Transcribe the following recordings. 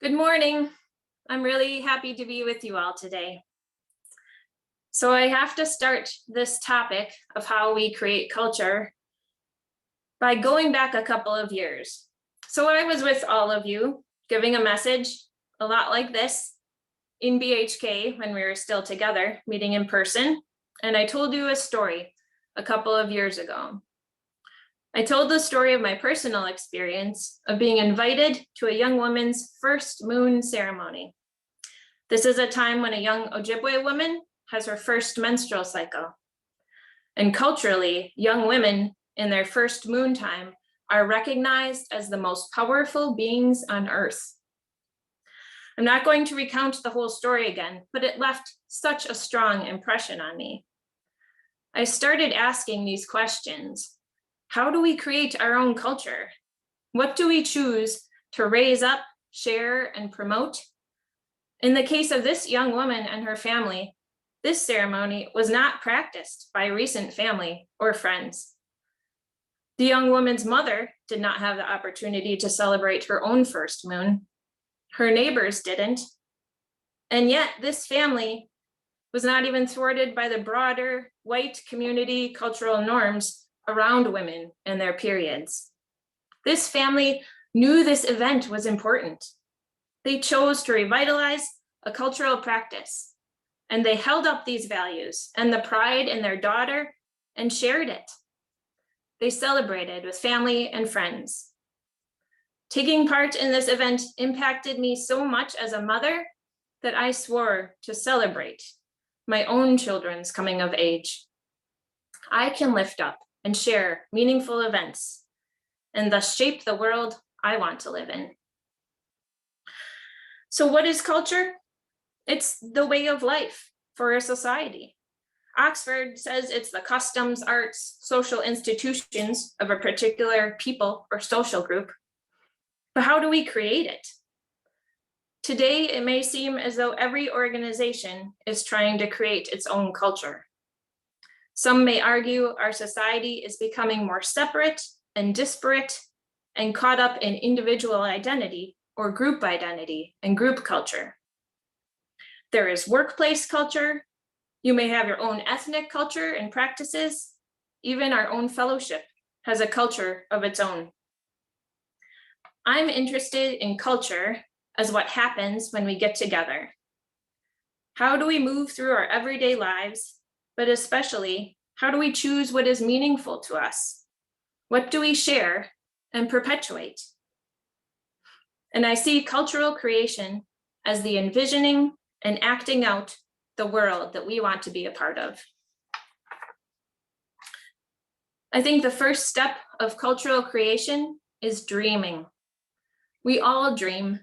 Good morning. I'm really happy to be with you all today. So I have to start this topic of how we create culture by going back a couple of years. So I was with all of you giving a message a lot like this in BHK when we were still together, meeting in person. And I told you a story a couple of years ago. I told the story of my personal experience of being invited to a young woman's first moon ceremony. This is a time when a young Ojibwe woman has her first menstrual cycle. And culturally, young women in their first moon time are recognized as the most powerful beings on earth. I'm not going to recount the whole story again, but it left such a strong impression on me. I started asking these questions. How do we create our own culture? What do we choose to raise up, share, and promote? In the case of this young woman and her family, this ceremony was not practiced by recent family or friends. The young woman's mother did not have the opportunity to celebrate her own first moon. Her neighbors didn't. And yet this family was not even thwarted by the broader white community cultural norms around women and their periods. This family knew this event was important. They chose to revitalize a cultural practice, and they held up these values and the pride in their daughter and shared it. They celebrated with family and friends. Taking part in this event impacted me so much as a mother that I swore to celebrate my own children's coming of age. I can lift up and share meaningful events, and thus shape the world I want to live in. So what is culture? It's the way of life for a society. Oxford says it's the customs, arts, social institutions of a particular people or social group. But how do we create it? Today, it may seem as though every organization is trying to create its own culture. Some may argue our society is becoming more separate and disparate and caught up in individual identity or group identity and group culture. There is workplace culture. You may have your own ethnic culture and practices. Even our own fellowship has a culture of its own. I'm interested in culture as what happens when we get together. How do we move through our everyday lives? But especially, how do we choose what is meaningful to us? What do we share and perpetuate? And I see cultural creation as the envisioning and acting out the world that we want to be a part of. I think the first step of cultural creation is dreaming. We all dream,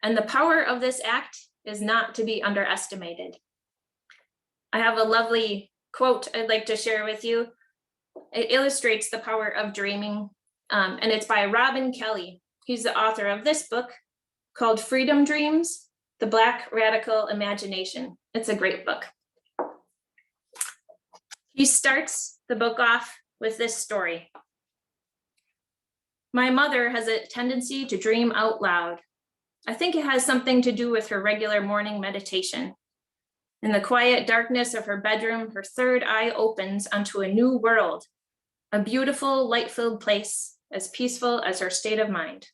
and the power of this act is not to be underestimated. I have a lovely quote I'd like to share with you. It illustrates the power of dreaming, and it's by Robin Kelley. He's the author of this book called Freedom Dreams, The Black Radical Imagination. It's a great book. He starts the book off with this story. My mother has a tendency to dream out loud. I think it has something to do with her regular morning meditation. In the quiet darkness of her bedroom, her third eye opens onto a new world, a beautiful, light-filled place, as peaceful as her state of mind.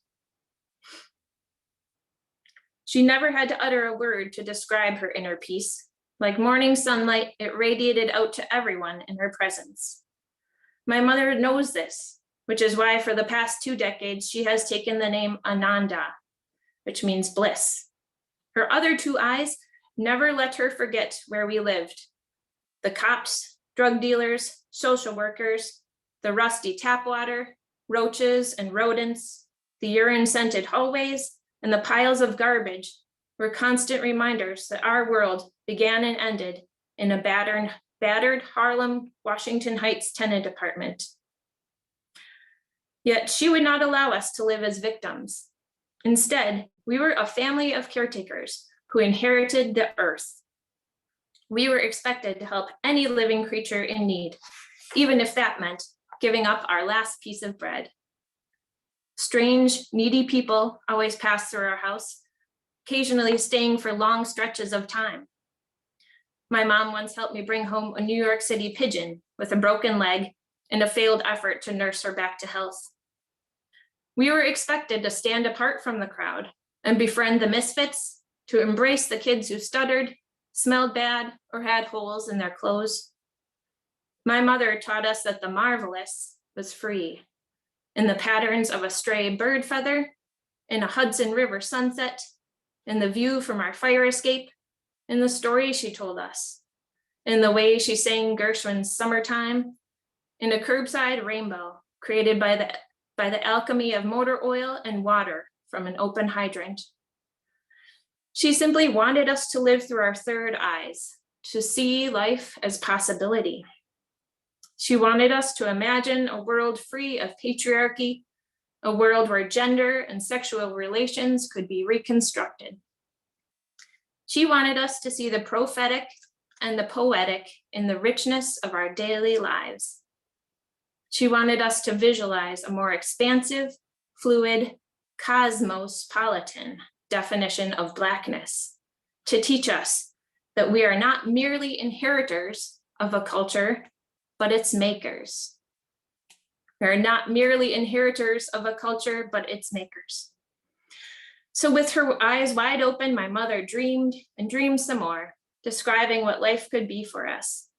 She never had to utter a word to describe her inner peace. Like morning sunlight, it radiated out to everyone in her presence. My mother knows this, which is why for the past 2 decades, she has taken the name Ananda, which means bliss. Her other 2 eyes never let her forget where we lived. The cops, drug dealers, social workers, the rusty tap water, roaches and rodents, the urine-scented hallways, and the piles of garbage were constant reminders that our world began and ended in a battered Harlem, Washington Heights tenant apartment. Yet she would not allow us to live as victims. Instead, we were a family of caretakers who inherited the earth. We were expected to help any living creature in need, even if that meant giving up our last piece of bread. Strange, needy people always passed through our house, occasionally staying for long stretches of time. My mom once helped me bring home a New York City pigeon with a broken leg in a failed effort to nurse her back to health. We were expected to stand apart from the crowd and befriend the misfits, to embrace the kids who stuttered, smelled bad, or had holes in their clothes. My mother taught us that the marvelous was free, in the patterns of a stray bird feather, in a Hudson River sunset, in the view from our fire escape, in the stories she told us, in the way she sang Gershwin's Summertime, in a curbside rainbow created by the alchemy of motor oil and water from an open hydrant. She simply wanted us to live through our third eyes, to see life as possibility. She wanted us to imagine a world free of patriarchy, a world where gender and sexual relations could be reconstructed. She wanted us to see the prophetic and the poetic in the richness of our daily lives. She wanted us to visualize a more expansive, fluid, cosmopolitan definition of Blackness, to teach us that we are not merely inheritors of a culture, but its makers. We are not merely inheritors of a culture, but its makers. So with her eyes wide open, my mother dreamed and dreamed some more, describing what life could be for us.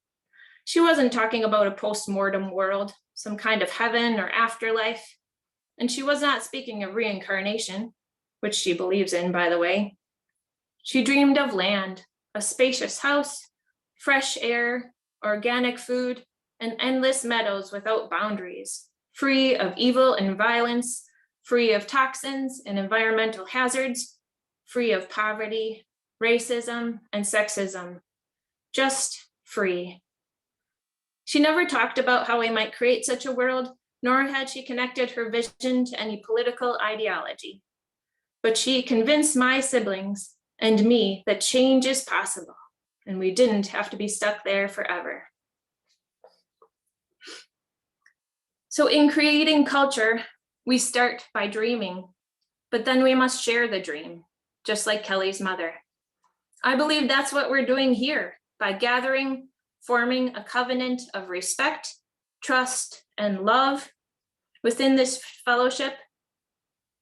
She wasn't talking about a post-mortem world, some kind of heaven or afterlife, and she was not speaking of reincarnation, which she believes in, by the way. She dreamed of land, a spacious house, fresh air, organic food, and endless meadows without boundaries, free of evil and violence, free of toxins and environmental hazards, free of poverty, racism, and sexism, just free. She never talked about how we might create such a world, nor had she connected her vision to any political ideology. But she convinced my siblings and me that change is possible, and we didn't have to be stuck there forever. So in creating culture, we start by dreaming, but then we must share the dream, just like Kelly's mother. I believe that's what we're doing here by gathering, forming a covenant of respect, trust, and love within this fellowship,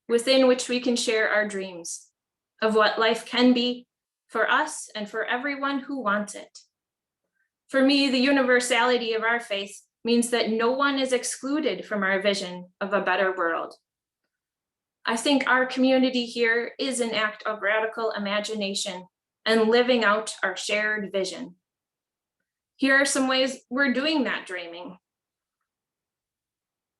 within which we can share our dreams of what life can be for us and for everyone who wants it. For me, the universality of our faith means that no one is excluded from our vision of a better world. I think our community here is an act of radical imagination and living out our shared vision. Here are some ways we're doing that dreaming.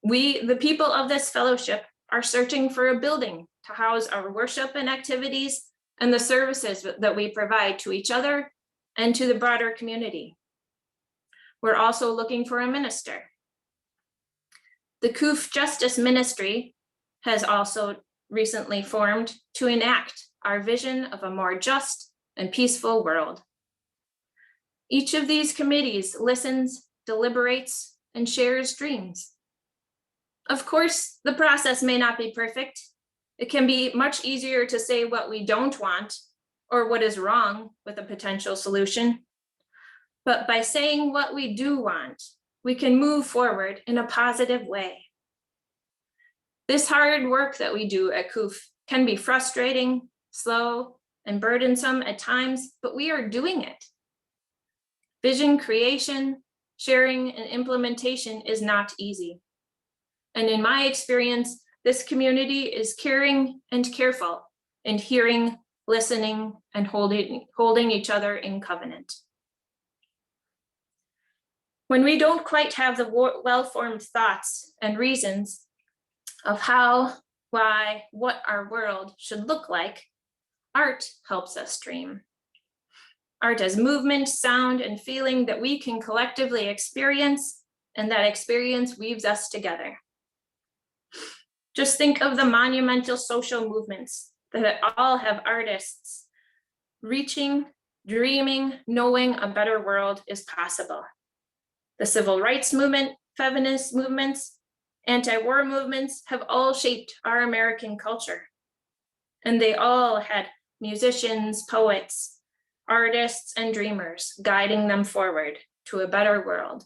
We, the people of this fellowship, are searching for a building to house our worship and activities and the services that we provide to each other and to the broader community. We're also looking for a minister. The KUUF Justice Ministry has also recently formed to enact our vision of a more just and peaceful world. Each of these committees listens, deliberates, and shares dreams. Of course, the process may not be perfect. It can be much easier to say what we don't want or what is wrong with a potential solution. But by saying what we do want, we can move forward in a positive way. This hard work that we do at KUUF can be frustrating, slow, and burdensome at times, but we are doing it. Vision creation, sharing, and implementation is not easy. And in my experience, this community is caring and careful in hearing, listening, and holding each other in covenant. When we don't quite have the well-formed thoughts and reasons of how, why, what our world should look like, art helps us dream. Art as movement, sound, and feeling that we can collectively experience, and that experience weaves us together. Just think of the monumental social movements that all have artists reaching, dreaming, knowing a better world is possible. The civil rights movement, feminist movements, anti-war movements have all shaped our American culture. And they all had musicians, poets, artists, and dreamers, guiding them forward to a better world.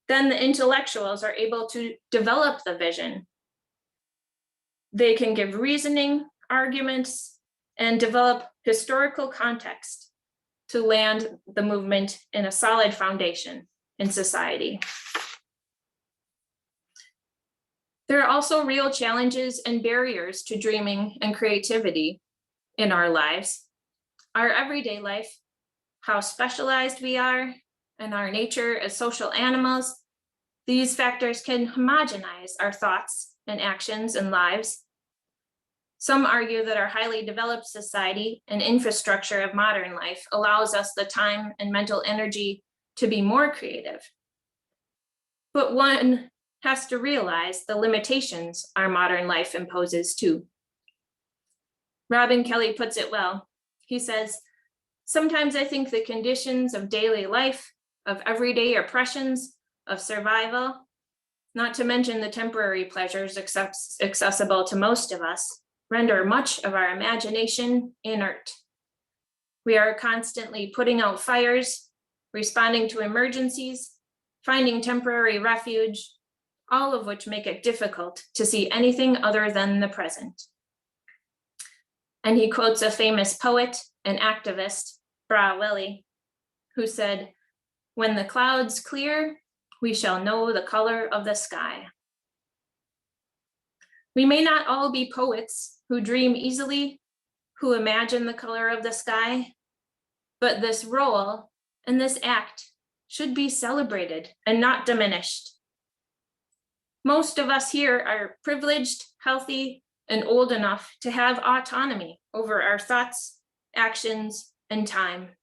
Then the intellectuals are able to develop the vision. They can give reasoning, arguments, and develop historical context to land the movement in a solid foundation in society. There are also real challenges and barriers to dreaming and creativity in our lives. Our everyday life, how specialized we are, and our nature as social animals, these factors can homogenize our thoughts and actions and lives. Some argue that our highly developed society and infrastructure of modern life allows us the time and mental energy to be more creative. But one has to realize the limitations our modern life imposes too. Robin Kelly puts it well. He says, "Sometimes I think the conditions of daily life, of everyday oppressions, of survival, not to mention the temporary pleasures accessible to most of us, render much of our imagination inert. We are constantly putting out fires, responding to emergencies, finding temporary refuge, all of which make it difficult to see anything other than the present." And he quotes a famous poet and activist, Bra Welly, who said, "When the clouds clear, we shall know the color of the sky." We may not all be poets who dream easily, who imagine the color of the sky, but this role and this act should be celebrated and not diminished. Most of us here are privileged, healthy, and old enough to have autonomy over our thoughts, actions, and time.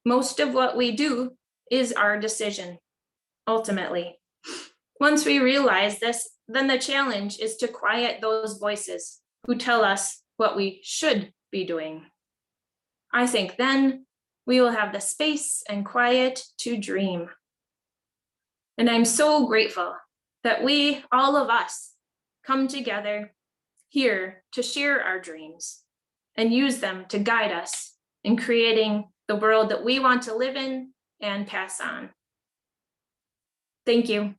Most of what we do is our decision, ultimately. Once we realize this, then the challenge is to quiet those voices who tell us what we should be doing. I think then we will have the space and quiet to dream. And I'm so grateful that we, all of us, come together here to share our dreams and use them to guide us in creating the world that we want to live in and pass on. Thank you.